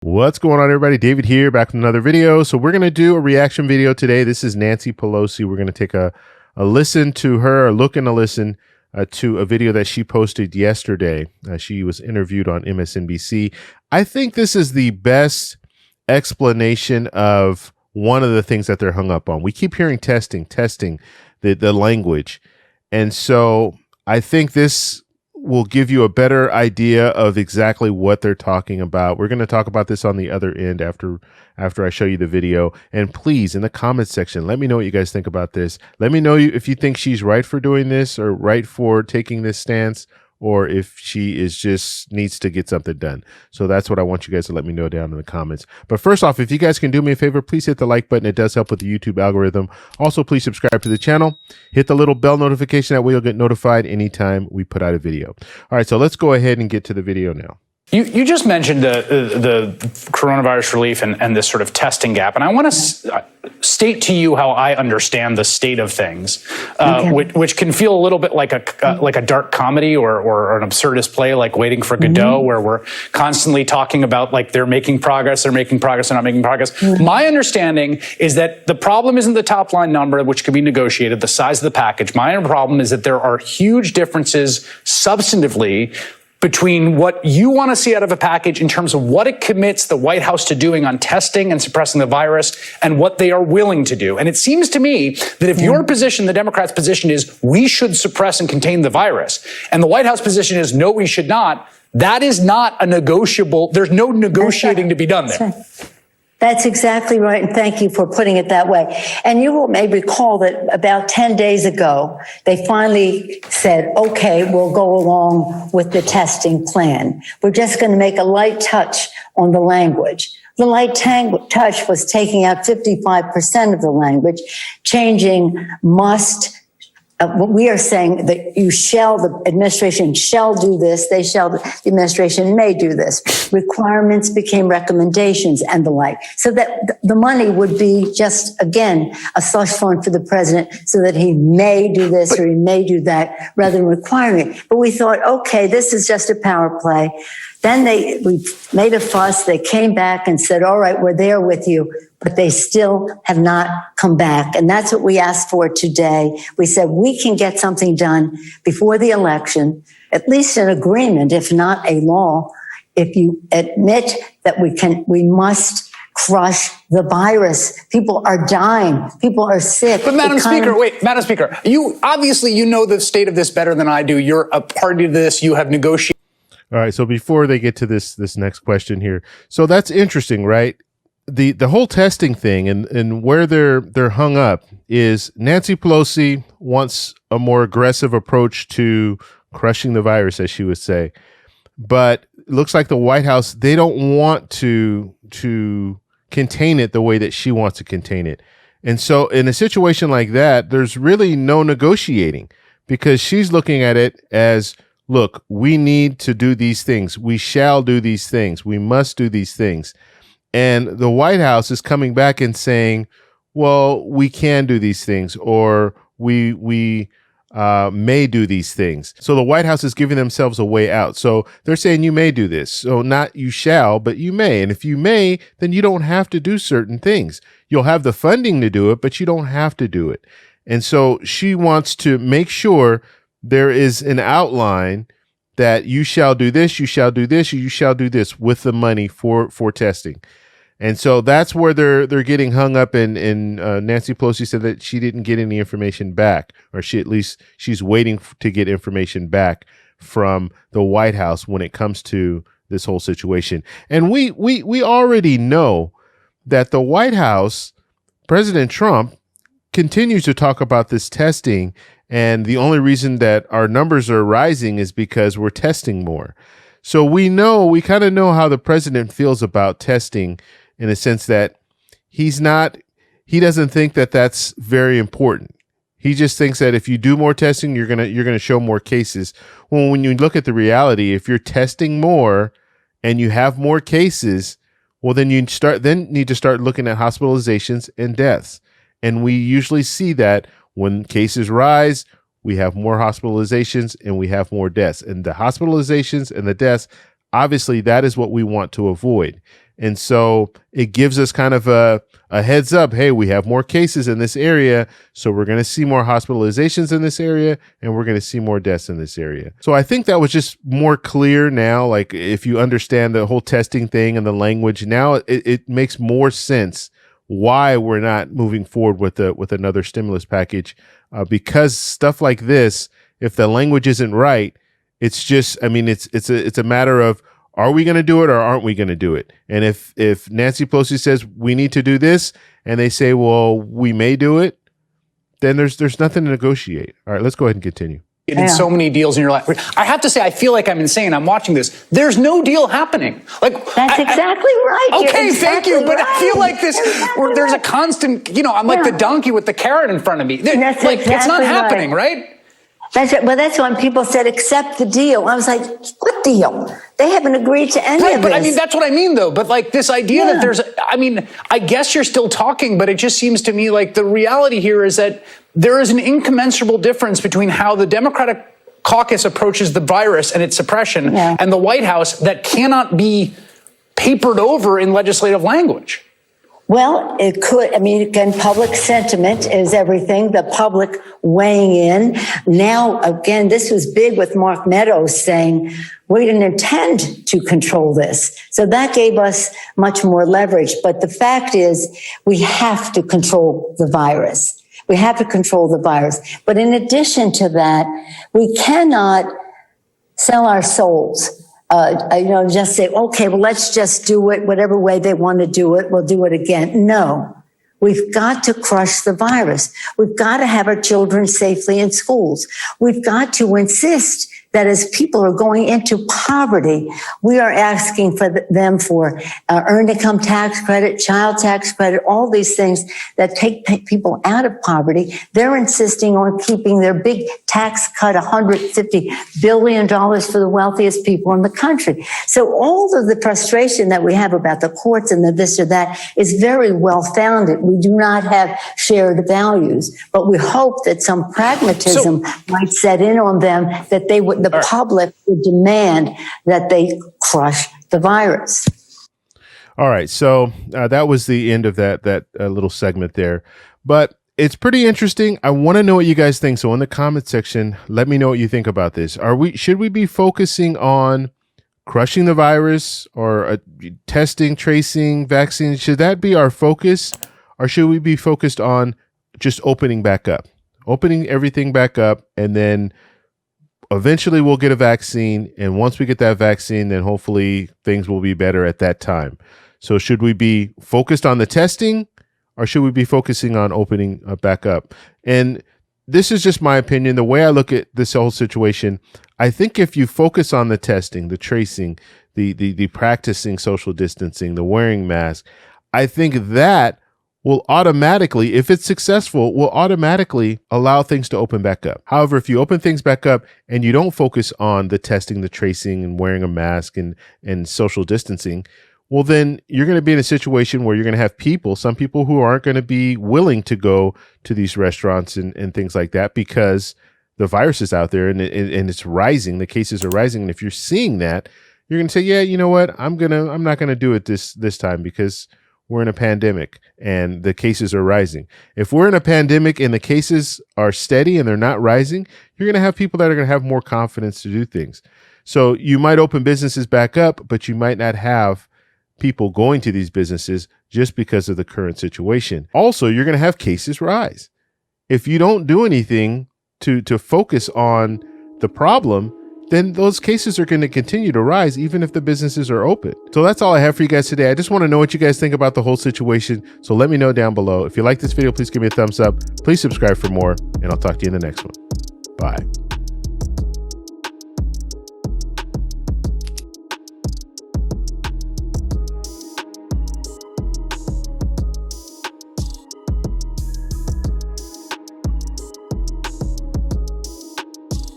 What's going on, everybody? David here, back with another video. So we're going to do a reaction video today. This is Nancy Pelosi. We're going to take a listen to her, a look and a listen to a video that she posted yesterday. She was interviewed on MSNBC. I think this is the best explanation of one of the things that they're hung up on. We keep hearing testing, the language. And so I think this will give you a better idea of exactly what they're talking about. We're going to talk about this on the other end after I show you the video. And please, in the comments section, let me know what you guys think about this. Let me know if you think she's right for doing this or right for taking this stance, or if she is just needs to get something done. So that's what I want you guys to let me know down in the comments. But first off, if you guys can do me a favor, please hit the like button. It does help with the YouTube algorithm. Also, please subscribe to the channel. Hit the little bell notification. That way you'll get notified anytime we put out a video. All right, so let's go ahead and get to the video now. You just mentioned the coronavirus relief and this sort of testing gap, and I want to state to you how I understand the state of things, which can feel a little bit like a dark comedy or an absurdist play, like Waiting for Godot, where we're constantly talking about like they're making progress, they're not making progress. My understanding is that the problem isn't the top line number, which can be negotiated, the size of the package. My problem is that there are huge differences substantively between what you want to see out of a package in terms of what it commits the White House to doing on testing and suppressing the virus and what they are willing to do. And it seems to me that if your position, the Democrats' position is we should suppress and contain the virus, and the White House position is no, we should not, that is not a negotiable, there's no negotiating to be done there. That's exactly right, and thank you for putting it that way. And you may recall that about 10 days ago, they finally said, okay, we'll go along with the testing plan. We're just going to make a light touch on the language. The light touch was taking out 55% of the language, changing must. We are saying that the administration shall do this, the administration may do this. Requirements became recommendations and the like. So that the money would be just, again, a slush fund for the president so that he may do this or he may do that rather than requiring it. But we thought, okay, this is just a power play. Then we made a fuss. They came back and said, all right, we're there with you. But they still have not come back. And that's what we asked for today. We said we can get something done before the election, at least an agreement, if not a law, if you admit that we must crush the virus. People are dying. People are sick. But Madam Speaker, you obviously know the state of this better than I do. You're a party to this. You have negotiated. All right, so before they get to this next question here, so that's interesting, right? The whole testing thing and where they're hung up is Nancy Pelosi wants a more aggressive approach to crushing the virus, as she would say. But it looks like the White House, they don't want to contain it the way that she wants to contain it. And so in a situation like that, there's really no negotiating because she's looking at it as, look, we need to do these things. We shall do these things. We must do these things. And the White House is coming back and saying, well, we can do these things, or we may do these things. So the White House is giving themselves a way out. So they're saying you may do this. So not you shall, but you may. And if you may, then you don't have to do certain things. You'll have the funding to do it, but you don't have to do it. And so she wants to make sure there is an outline that you shall do this, you shall do this, you shall do this with the money for testing. And so that's where they're getting hung up. And Nancy Pelosi said that she didn't get any information back, or she's waiting to get information back from the White House when it comes to this whole situation. And we already know that the White House, President Trump, continues to talk about this testing. And the only reason that our numbers are rising is because we're testing more. So we kind of know how the president feels about testing, in a sense that he doesn't think that that's very important. He just thinks that if you do more testing, you're gonna show more cases. Well, when you look at the reality, if you're testing more and you have more cases, well, then you need to start looking at hospitalizations and deaths. And we usually see that when cases rise, we have more hospitalizations and we have more deaths. And the hospitalizations and the deaths, obviously, that is what we want to avoid. And so it gives us kind of a heads up. Hey, we have more cases in this area. So we're going to see more hospitalizations in this area, and we're going to see more deaths in this area. So I think that was just more clear now. Like if you understand the whole testing thing and the language, now it makes more sense why we're not moving forward with another stimulus package, because stuff like this, if the language isn't right, it's just, I mean, it's a matter of, are we going to do it or aren't we going to do it? And if Nancy Pelosi says we need to do this and they say, well, we may do it, then there's nothing to negotiate. All right, let's go ahead and continue. In so many deals in your life. I have to say, I feel like I'm insane. I'm watching this. There's no deal happening. Like that's exactly right. Okay, thank you. But I feel like this, where there's a constant, I'm like the donkey with the carrot in front of me. That's like exactly it's not happening, right? That's it. Well, that's when people said, accept the deal. I was like, what deal? They haven't agreed to any of this. But I mean, that's what I mean, though. But like this idea that there's, I guess you're still talking, but it just seems to me like the reality here is that there is an incommensurable difference between how the Democratic caucus approaches the virus and its suppression and the White House that cannot be papered over in legislative language. Well, it could. I mean, again, public sentiment is everything. The public weighing in. Now, again, this was big with Mark Meadows saying we didn't intend to control this. So that gave us much more leverage. But the fact is, we have to control the virus. We have to control the virus. But in addition to that, we cannot sell our souls. Just say, okay, well, let's just do it whatever way they want to do it. We'll do it again. No, we've got to crush the virus. We've got to have our children safely in schools. We've got to insist that as people are going into poverty, we are asking for them for earned income tax credit, child tax credit, all these things that take people out of poverty. They're insisting on keeping their big tax cut, $150 billion for the wealthiest people in the country. So all of the frustration that we have about the courts and the this or that is very well founded. We do not have shared values, but we hope that some pragmatism might set in on them, that they would, the public would demand that they crush the virus. All right. So that was the end of that little segment there. But it's pretty interesting. I want to know what you guys think. So in the comment section, let me know what you think about this. Should we be focusing on crushing the virus or testing, tracing, vaccine? Should that be our focus, or should we be focused on just opening everything back up, and then eventually we'll get a vaccine, and once we get that vaccine, then hopefully things will be better at that time. So should we be focused on the testing, or should we be focusing on opening back up? And this is just my opinion. The way I look at this whole situation, I think if you focus on the testing, the tracing, the practicing social distancing, the wearing masks, I think that will automatically, if it's successful, will automatically allow things to open back up. However, if you open things back up and you don't focus on the testing, the tracing, and wearing a mask and social distancing, well, then you're going to be in a situation where you're going to have some people who aren't going to be willing to go to these restaurants and things like that, because the virus is out there and it's rising. The cases are rising. And if you're seeing that, you're going to say, yeah, you know what? I'm not going to do it this time because we're in a pandemic and the cases are rising. If we're in a pandemic and the cases are steady and they're not rising, you're going to have people that are going to have more confidence to do things. So you might open businesses back up, but you might not have people going to these businesses just because of the current situation. Also, you're going to have cases rise. If you don't do anything to focus on the problem, then those cases are going to continue to rise even if the businesses are open. So that's all I have for you guys today. I just want to know what you guys think about the whole situation. So let me know down below. If you like this video, please give me a thumbs up. Please subscribe for more, and I'll talk to you in the next one. Bye.